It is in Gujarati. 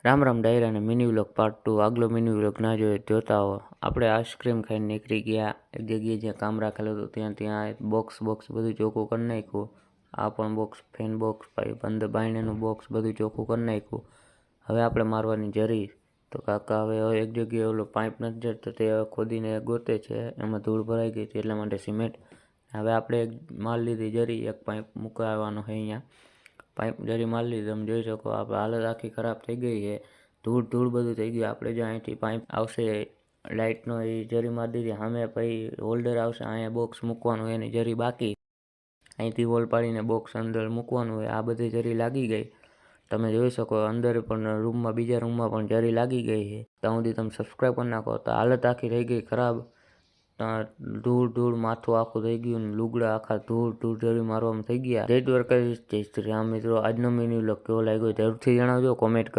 રામ રામ ડાયરા અને મિની વ્લોગ પાર્ટ 2 આગલો મિની વ્લોગ ના જોતા હો. આપણે આઈસ્ક્રીમ ખાઈને નીકળી ગયા એક જગ્યાએ જ્યાં કામ રાખેલું હતું ત્યાં બોક્સ બધું ચોખ્ખું કરી નાખ્યું. આ પણ બોક્સ ફેન બોક્સ અંદર બાયણેનું બોક્સ બધું ચોખ્ખું કરી નાખ્યું. હવે આપણે મારવાની જરી તો કાકા હવે એક જગ્યાએ ઓલો પાઇપ નથી જતો તે ખોદીને ગોતે છે, એમાં ધૂળ ભરાઈ ગઈ હતી એટલા માટે સિમેન્ટ. હવે આપણે એક માલ લીધી જરી, એક પાઇપ મૂકવાનો છે અહીંયા. પાઇપ જરી મારી લીધી, તમે જોઈ શકો આપણે હાલત આખી ખરાબ થઈ ગઈ છે. ધૂળ બધું થઈ ગયું. આપણે જો અહીંથી પાઇપ આવશે લાઇટનો એ જરી મારી દીધી. સામે પછી હોલ્ડર આવશે, અહીંયા બોક્સ મૂકવાનું એની જરી બાકી. અહીંથી હોલ પાડીને બોક્સ અંદર મૂકવાનું હોય. આ બધી જરી લાગી ગઈ, તમે જોઈ શકો. અંદર પણ રૂમમાં બીજા રૂમમાં પણ જરી લાગી ગઈ છે. ત્યાં સુધી તમે સબસ્ક્રાઈબ કરી નાખો. તો હાલત આખી થઈ ગઈ ખરાબ. ધૂળ માથું આખું થઈ ગયું ને લુગડા આખા ધૂળ જરી મારવામાં થઈ ગયા. જય દ્વારકાધીશ, જય શ્રી રામ. મિત્રો આજનો મિની વ્લોગ કેવો લાગ્યો જરૂરથી જણાવજો, કોમેન્ટ કરો.